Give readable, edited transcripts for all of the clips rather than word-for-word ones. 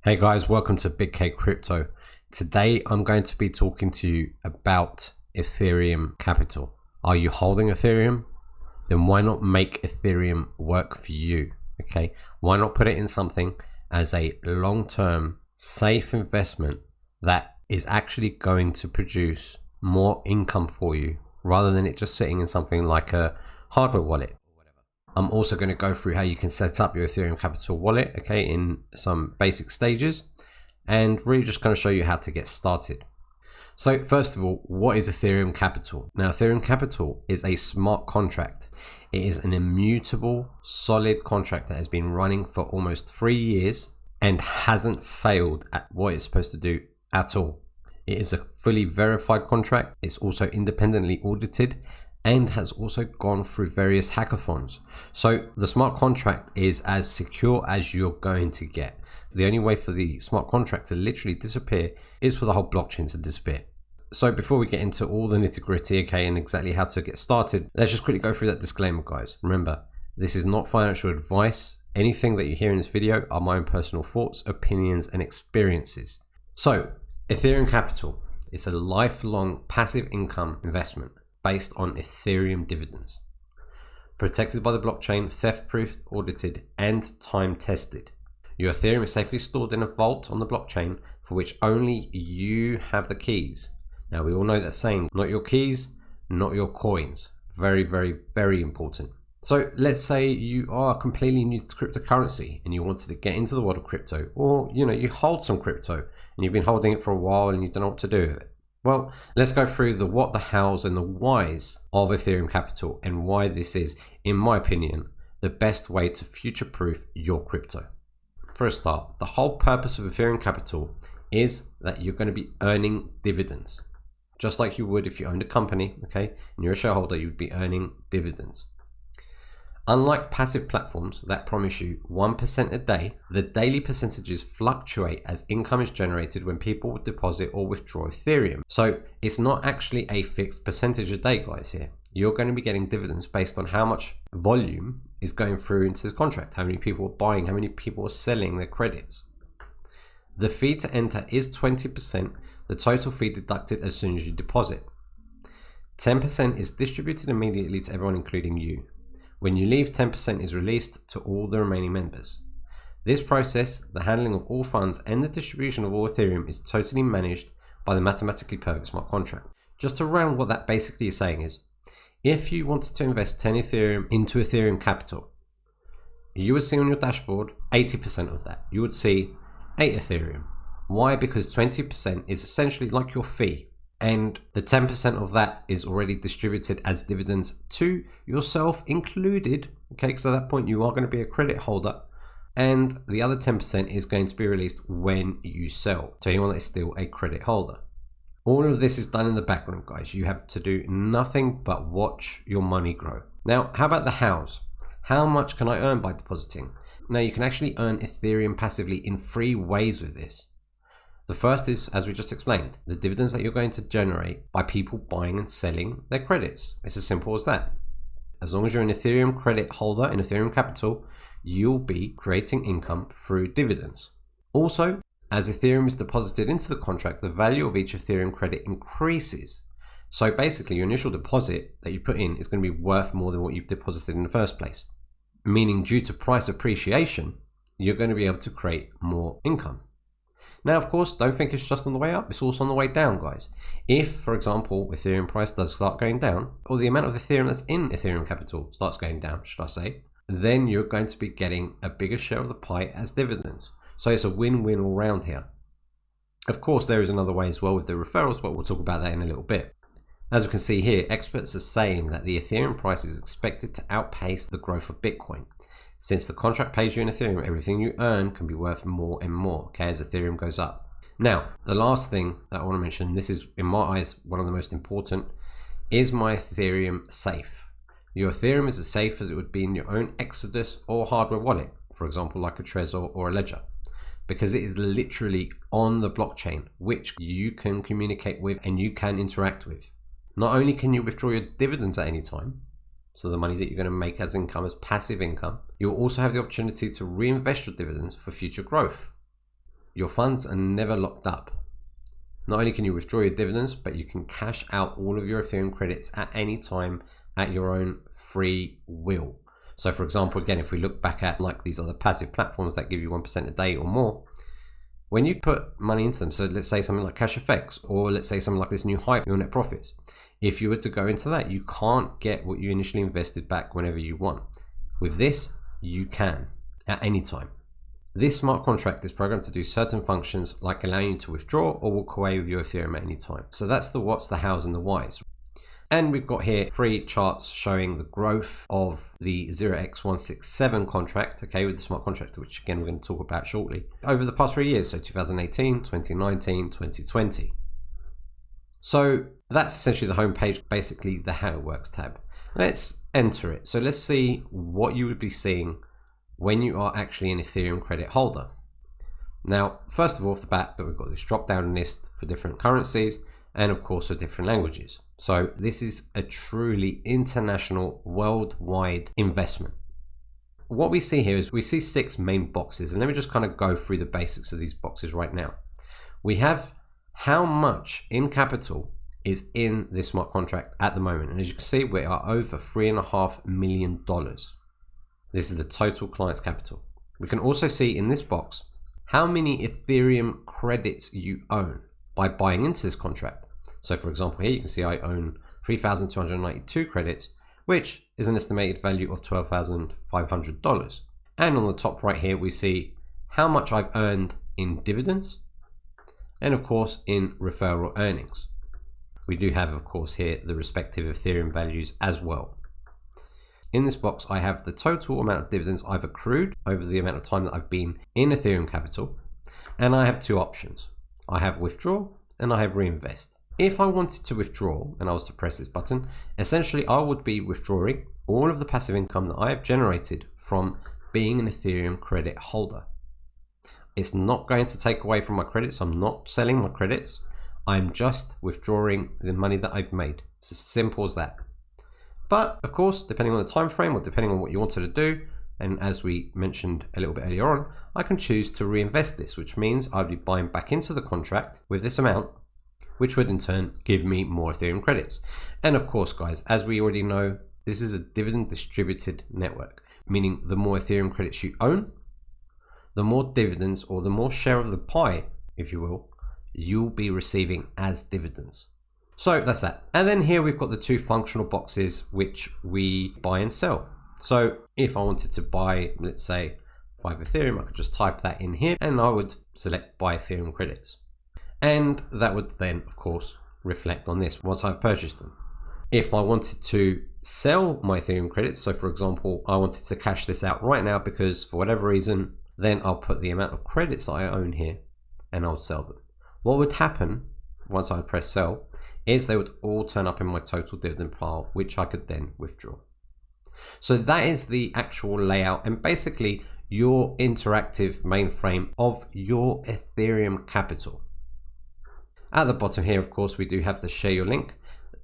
Hey guys, welcome to BigK Crypto. Today I'm going to be talking to you about Ethereum Capital. Are you holding Ethereum? Then why not make Ethereum work for you? Okay, why not put it in something as a long-term safe investment that is actually going to produce more income for you rather than it just sitting in something like a hardware wallet. I'm also going to go through how you can set up your Ethereum Capital Wallet, okay, in some basic stages, and really just going to show you how to get started. So first of all, what is Ethereum Capital? Now, Ethereum Capital is a smart contract. It is an immutable, solid contract that has been running for almost 3 years and hasn't failed at what it's supposed to do at all. It is a fully verified contract. It's also independently audited and has also gone through various hackathons. So the smart contract is as secure as you're going to get. The only way for the smart contract to literally disappear is for the whole blockchain to disappear. So before we get into all the nitty-gritty, okay, and exactly how to get started, let's just quickly go through that disclaimer, guys. Remember, this is not financial advice. Anything that you hear in this video are my own personal thoughts, opinions, and experiences. So Ethereum Capital is a lifelong passive income investment based on Ethereum dividends, protected by the blockchain, theft-proofed, audited, and time-tested. Your Ethereum is safely stored in a vault on the blockchain for which only you have the keys. Now, we all know that saying, not your keys, not your coins. Very, very, very important. So let's say you are completely new to cryptocurrency and you wanted to get into the world of crypto, or you hold some crypto and you've been holding it for a while and you don't know what to do with it. Well, let's go through the what, the hows, and the whys of Ethereum Capital and why this is, in my opinion, the best way to future-proof your crypto. For a start, the whole purpose of Ethereum Capital is that you're going to be earning dividends. Just like you would if you owned a company, okay, and you're a shareholder, you'd be earning dividends. Unlike passive platforms that promise you 1% a day, the daily percentages fluctuate as income is generated when people deposit or withdraw Ethereum. So it's not actually a fixed percentage a day, guys, here. You're going to be getting dividends based on how much volume is going through into this contract, how many people are buying, how many people are selling their credits. The fee to enter is 20%, the total fee deducted as soon as you deposit. 10% is distributed immediately to everyone, including you. When you leave, 10% is released to all the remaining members. This process, the handling of all funds and the distribution of all Ethereum, is totally managed by the mathematically perfect smart contract. Just to round what that basically is saying is, if you wanted to invest 10 Ethereum into Ethereum Capital, you would see on your dashboard 80% of that. You would see 8 Ethereum. Why? Because 20% is essentially like your fee. And the 10% of that is already distributed as dividends to yourself included, okay, because at that point you are going to be a credit holder, and the other 10% is going to be released when you sell to anyone that is still a credit holder. All of this is done in the background, guys. You have to do nothing but watch your money grow. Now, how about the hows? How much can I earn by depositing? Now, you can actually earn Ethereum passively in 3 ways with this. The first is, as we just explained, the dividends that you're going to generate by people buying and selling their credits. It's as simple as that. As long as you're an Ethereum credit holder in Ethereum Capital, you'll be creating income through dividends. Also, as Ethereum is deposited into the contract, the value of each Ethereum credit increases. So basically, your initial deposit that you put in is going to be worth more than what you've deposited in the first place. Meaning, due to price appreciation, you're going to be able to create more income. Now, of course, don't think it's just on the way up. It's also on the way down, guys. If, for example, Ethereum price does start going down, or the amount of Ethereum that's in Ethereum Capital starts going down, should I say, then you're going to be getting a bigger share of the pie as dividends. So it's a win-win all round here. Of course, there is another way as well with the referrals, but we'll talk about that in a little bit. As we can see here, experts are saying that the Ethereum price is expected to outpace the growth of Bitcoin. Since the contract pays you in Ethereum, everything you earn can be worth more and more, okay, as Ethereum goes up. Now, the last thing that I want to mention, this is, in my eyes, one of the most important, is my Ethereum safe. Your Ethereum is as safe as it would be in your own Exodus or hardware wallet, for example, like a Trezor or a Ledger, because it is literally on the blockchain, which you can communicate with and you can interact with. Not only can you withdraw your dividends at any time, so the money that you're going to make as income, as passive income, you'll also have the opportunity to reinvest your dividends for future growth. your funds are never locked up. Not only can you withdraw your dividends, but you can cash out all of your Ethereum credits at any time at your own free will. So for example, again, if we look back at like these other passive platforms that give you 1% a day or more, when you put money into them, so let's say something like Cash Effects, or let's say something like this new hype, your net profits. If you were to go into that, you can't get what you initially invested back whenever you want. With this, you can at any time. This smart contract is programmed to do certain functions like allowing you to withdraw or walk away with your Ethereum at any time. So that's the what's, the hows, and the whys. And we've got here 3 charts showing the growth of the 0x167 contract, okay, with the smart contract, which again we're going to talk about shortly, over the past 3 years, so 2018, 2019, 2020. So that's essentially the home page, basically the how it works tab. Let's enter it. So let's see what you would be seeing when you are actually an Ethereum credit holder. Now, first of all, off the bat, that we've got this drop down list for different currencies and of course for different languages. So this is a truly international, worldwide investment. What we see here is we see 6 main boxes, and let me just kind of go through the basics of these boxes right now. We have how much in capital is in this smart contract at the moment. And as you can see, we are over $3.5 million. This is the total client's capital. We can also see in this box how many Ethereum credits you own by buying into this contract. So for example, here you can see I own 3,292 credits, which is an estimated value of $12,500. And on the top right here, we see how much I've earned in dividends and of course in referral earnings. We do have, of course, here the respective Ethereum values as well. In this box, I have the total amount of dividends I've accrued over the amount of time that I've been in Ethereum Capital. And I have 2 options. I have withdraw and I have reinvest. If I wanted to withdraw and I was to press this button, essentially I would be withdrawing all of the passive income that I have generated from being an Ethereum credit holder. It's not going to take away from my credits. I'm not selling my credits. I'm just withdrawing the money that I've made. It's as simple as that. But of course, depending on the time frame or depending on what you wanted to do, and as we mentioned a little bit earlier on, I can choose to reinvest this, which means I'll be buying back into the contract with this amount, which would in turn give me more Ethereum credits. And of course, guys, as we already know, this is a dividend distributed network, meaning the more Ethereum credits you own, the more dividends, or the more share of the pie, if you will, you'll be receiving as dividends. So that's that. And then here we've got the 2 functional boxes which we buy and sell. So if I wanted to buy, let's say 5 Ethereum, I could just type that in here and I would select buy Ethereum credits. And that would then of course reflect on this once I've purchased them. If I wanted to sell my Ethereum credits, so for example, I wanted to cash this out right now because for whatever reason, then I'll put the amount of credits that I own here and I'll sell them. What would happen once I press sell is they would all turn up in my total dividend pile, which I could then withdraw. So that is the actual layout and basically your interactive mainframe of your Ethereum capital. At the bottom here, of course, we do have the share your link,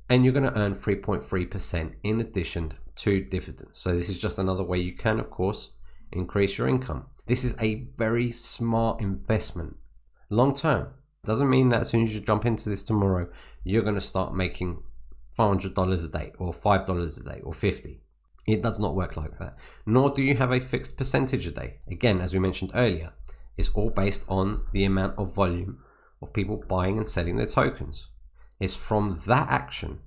and you're going to earn 3.3% in addition to dividends. So this is just another way you can, of course, increase your income. This is a very smart investment. Long term. Doesn't mean that as soon as you jump into this tomorrow, you're going to start making $400 a day or $5 a day or 50. It does not work like that. Nor do you have a fixed percentage a day. Again, as we mentioned earlier, it's all based on the amount of volume of people buying and selling their tokens. It's from that action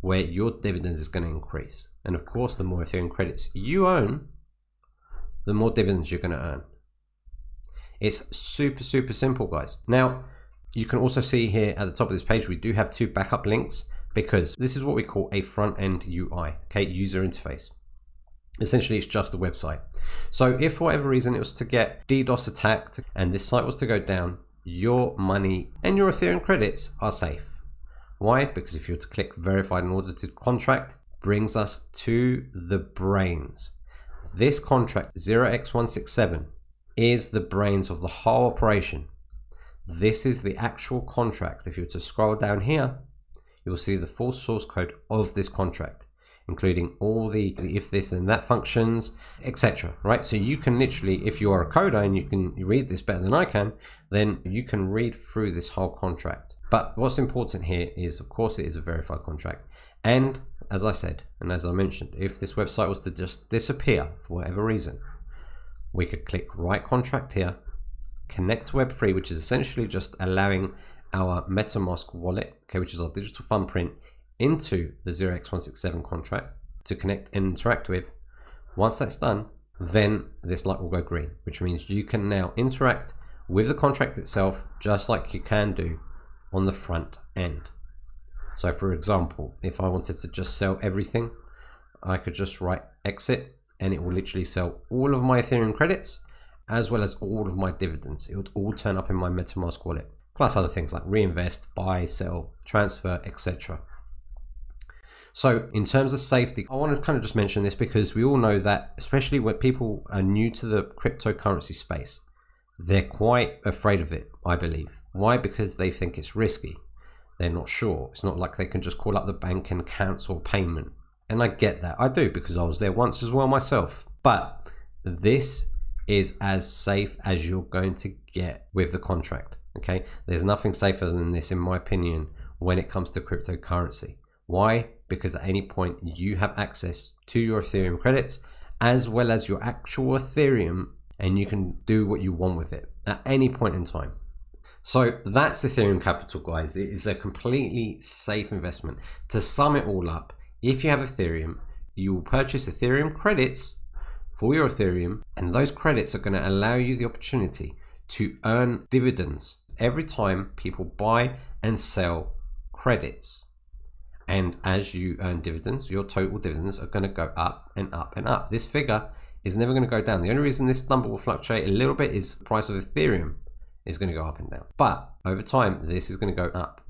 where your dividends is going to increase. And of course, the more Ethereum credits you own, the more dividends you're going to earn. It's super, super simple, guys. Now, you can also see here at the top of this page, we do have 2 backup links because this is what we call a front-end UI, okay, user interface. Essentially, it's just a website. So if for whatever reason it was to get DDoS attacked and this site was to go down, your money and your Ethereum credits are safe. Why? Because if you were to click verified and audited contract, brings us to the brains. This contract 0x167 is the brains of the whole operation. This is the actual contract. If you were to scroll down here, you'll see the full source code of this contract, including all the if this then that functions, etc. Right? So you can literally, if you are a coder and you can read this better than I can, then you can read through this whole contract. But what's important here is, of course, it is a verified contract. And as I said, and as I mentioned, if this website was to just disappear for whatever reason, we could click write contract here, connect to Web3, which is essentially just allowing our MetaMask wallet, okay, which is our digital thumbprint, into the 0x167 contract to connect and interact with. Once that's done, then this light will go green, which means you can now interact with the contract itself just like you can do on the front end. So for example, if I wanted to just sell everything, I could just write exit and it will literally sell all of my Ethereum credits as well as all of my dividends. It would all turn up in my MetaMask wallet, plus other things like reinvest, buy, sell, transfer, etc. So in terms of safety, I want to kind of just mention this because we all know that, especially when people are new to the cryptocurrency space, they're quite afraid of it, I believe. Why? Because they think it's risky. They're not sure. It's not like they can just call up the bank and cancel payment. And I get that. I do, because I was there once as well myself. But this is as safe as you're going to get with the contract. Okay, there's nothing safer than this, in my opinion, when it comes to cryptocurrency. Why? Because at any point you have access to your Ethereum credits as well as your actual Ethereum, and you can do what you want with it at any point in time. So that's Ethereum Capital, guys. It is a completely safe investment. To sum it all up, if you have Ethereum, you will purchase Ethereum credits for your Ethereum, and those credits are going to allow you the opportunity to earn dividends every time people buy and sell credits. And as you earn dividends, your total dividends are going to go up and up and up. This figure is never going to go down. The only reason this number will fluctuate a little bit is the price of Ethereum is going to go up and down. But over time, this is going to go up.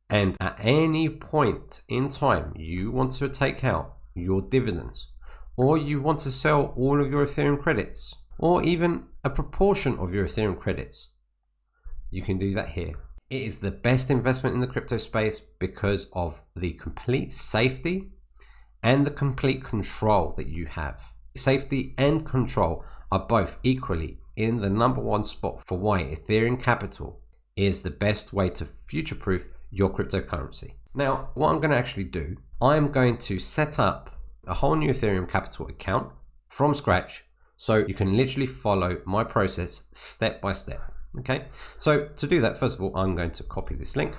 And at any point in time, you want to take out your dividends, or you want to sell all of your Ethereum credits, or even a proportion of your Ethereum credits, you can do that here. It is the best investment in the crypto space because of the complete safety and the complete control that you have. Safety and control are both equally in the #1 spot for why Ethereum Capital is the best way to future-proof your cryptocurrency. Now, what I'm going to actually do, I'm going to set up a whole new Ethereum Capital account from scratch, so you can literally follow my process step by step. Okay, so to do that, first of all, I'm going to copy this link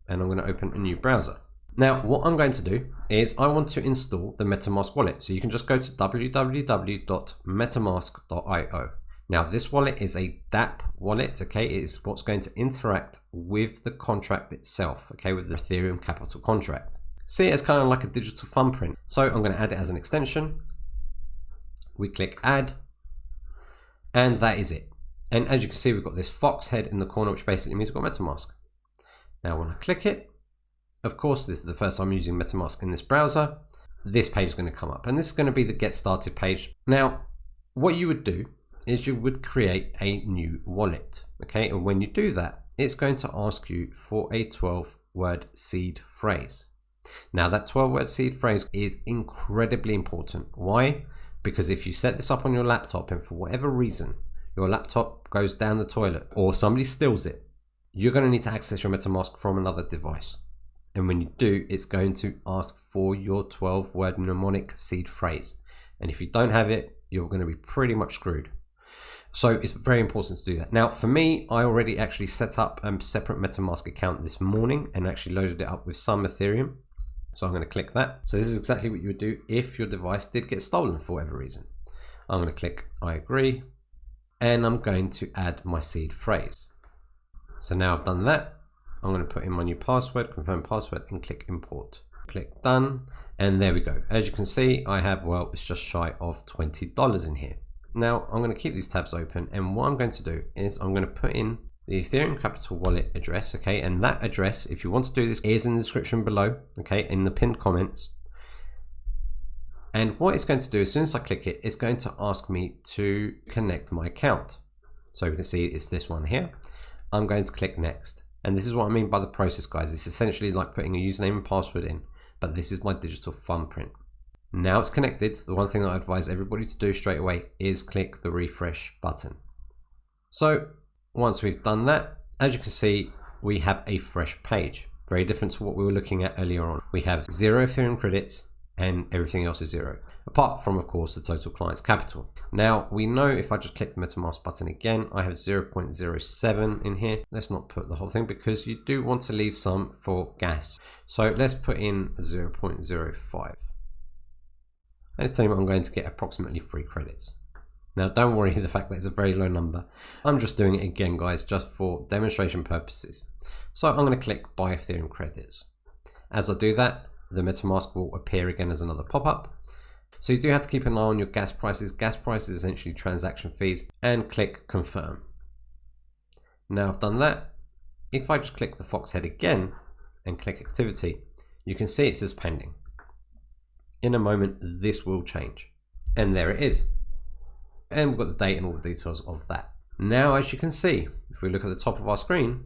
and I'm going to open a new browser. Now, what I'm going to do is I want to install the MetaMask wallet. So you can just go to www.metamask.io. Now, this wallet is a dApp wallet. Okay, it is what's going to interact with the contract itself. Okay, with the Ethereum Capital contract. See it as kind of like a digital thumbprint. So I'm going to add it as an extension. We click add, and that is it. And as you can see, we've got this fox head in the corner, which basically means we've got MetaMask. Now, when I click it, of course, this is the first time I'm using MetaMask in this browser. This page is going to come up, and this is going to be the get started page. Now, what you would do is you would create a new wallet. Okay, and when you do that, it's going to ask you for a 12-word seed phrase. Now, that 12-word seed phrase is incredibly important. Why? Because if you set this up on your laptop and for whatever reason, your laptop goes down the toilet or somebody steals it, you're going to need to access your MetaMask from another device. And when you do, it's going to ask for your 12-word mnemonic seed phrase. And if you don't have it, you're going to be pretty much screwed. So it's very important to do that. Now, for me, I already actually set up a separate MetaMask account this morning and actually loaded it up with some Ethereum. So I'm going to click that. So this is exactly what you would do if your device did get stolen for whatever reason. I'm going to click I agree. And I'm going to add my seed phrase. So now I've done that, I'm going to put in my new password, confirm password, and click import. Click done, and there we go. As you can see, I have, well, it's just shy of $20 in here. Now I'm going to keep these tabs open, and what I'm going to do is I'm going to put in the Ethereum Capital Wallet address, okay, and that address, if you want to do this, is in the description below, okay, in the pinned comments. And what it's going to do, as soon as I click it, it's going to ask me to connect my account. So you can see it's this one here. I'm going to click next. And this is what I mean by the process, guys. It's essentially like putting a username and password in. but this is my digital thumbprint. Now it's connected. The one thing that I advise everybody to do straight away is click the refresh button. So once we've done that, as you can see, we have a fresh page. Very different to what we were looking at earlier on. We have 0 Ethereum credits and everything else is 0. Apart from, of course, the total client's capital. Now, we know if I just click the MetaMask button again, I have 0.07 in here. Let's not put the whole thing because you do want to leave some for gas. So let's put in 0.05. And it's telling me I'm going to get approximately 3 credits. Now, don't worry the fact that it's a very low number. I'm just doing it again, guys, just for demonstration purposes. So I'm going to click buy Ethereum credits. As I do that, the MetaMask will appear again as another pop-up. So you do have to keep an eye on your gas prices. Gas prices is essentially transaction fees, and click confirm. Now I've done that. If I just click the fox head again and click activity, you can see it says pending. In a moment, this will change. And there it is. And we've got the date and all the details of that. Now, as you can see, if we look at the top of our screen,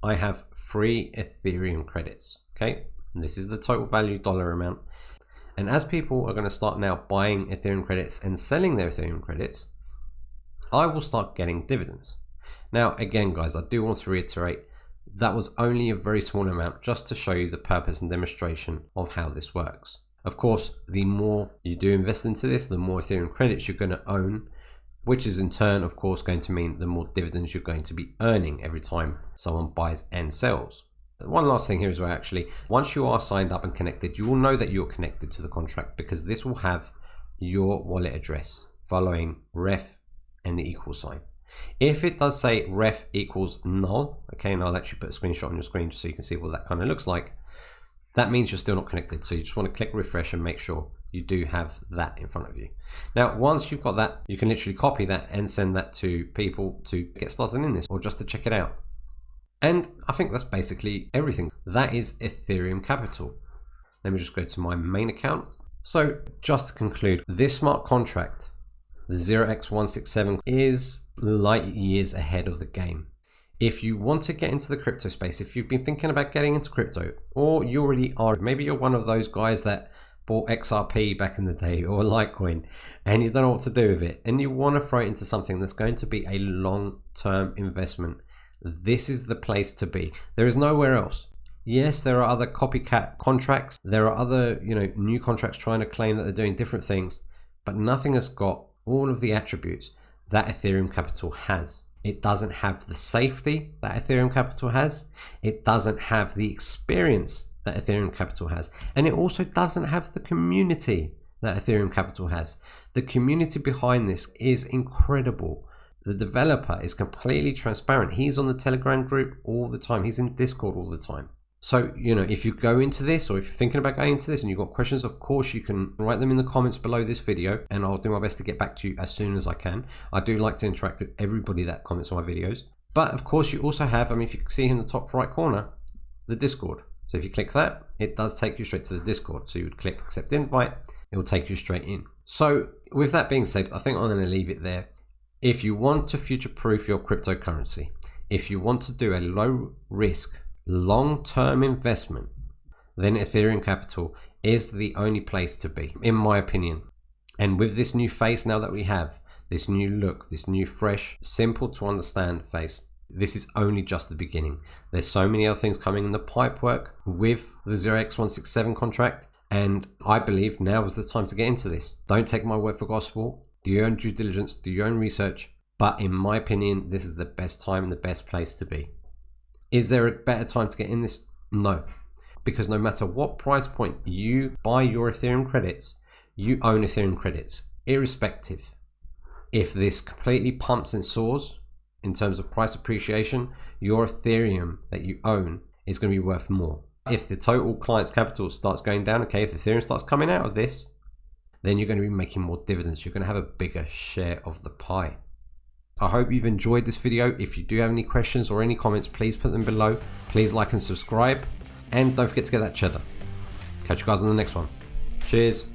I have 3 Ethereum credits, okay? And this is the total value dollar amount. And as people are going to start now buying Ethereum credits and selling their Ethereum credits, I will start getting dividends. Now, again, guys, I do want to reiterate that was only a very small amount just to show you the purpose and demonstration of how this works. Of course, the more you do invest into this, the more Ethereum credits you're going to own, which is in turn, of course, going to mean the more dividends you're going to be earning every time someone buys and sells. One last thing here as well, actually, once you are signed up and connected, you will know that you're connected to the contract because this will have your wallet address following ref and the equal sign. If it does say ref equals null, okay, and I'll actually put a screenshot on your screen just so you can see what that kind of looks like, that means you're still not connected. So you just want to click refresh and make sure you do have that in front of you. Now, once you've got that, you can literally copy that and send that to people to get started in this or just to check it out. And I think that's basically everything. That is Ethereum Capital. Let me just go to my main account. So just to conclude, this smart contract, the 0x167, is light years ahead of the game. If you want to get into the crypto space, if you've been thinking about getting into crypto, or you already are, maybe you're one of those guys that bought XRP back in the day or Litecoin and you don't know what to do with it and you want to throw it into something that's going to be a long-term investment, this is the place to be. There is nowhere else. Yes, there are other copycat contracts. There are other, new contracts trying to claim that they're doing different things, but nothing has got all of the attributes that Ethereum Capital has. It doesn't have the safety that Ethereum Capital has. It doesn't have the experience that Ethereum Capital has. And it also doesn't have the community that Ethereum Capital has. The community behind this is incredible. The developer is completely transparent. He's on the Telegram group all the time. He's in Discord all the time. So, if you go into this or if you're thinking about going into this and you've got questions, of course, you can write them in the comments below this video and I'll do my best to get back to you as soon as I can. I do like to interact with everybody that comments on my videos. But of course, you also have, if you can see in the top right corner, the Discord. So if you click that, it does take you straight to the Discord. So you would click accept invite, it will take you straight in. So with that being said, I think I'm going to leave it there. If you want to future-proof your cryptocurrency, if you want to do a low risk, long-term investment, then Ethereum Capital is the only place to be, in my opinion. And with this new face now that we have, this new look, this new fresh, simple to understand face, this is only just the beginning. There's so many other things coming in the pipework with the 0x167 contract, and I believe now is the time to get into this. Don't take my word for gospel. Do your own due diligence, do your own research, but in my opinion, this is the best time and the best place to be. Is there a better time to get in this? No, because no matter what price point you buy your Ethereum credits, you own Ethereum credits, irrespective. If this completely pumps and soars in terms of price appreciation, your Ethereum that you own is going to be worth more. If the total client's capital starts going down, okay, if Ethereum starts coming out of this, then you're going to be making more dividends. You're going to have a bigger share of the pie. I hope you've enjoyed this video. If you do have any questions or any comments, please put them below. Please like and subscribe. And don't forget to get that cheddar. Catch you guys on the next one. Cheers.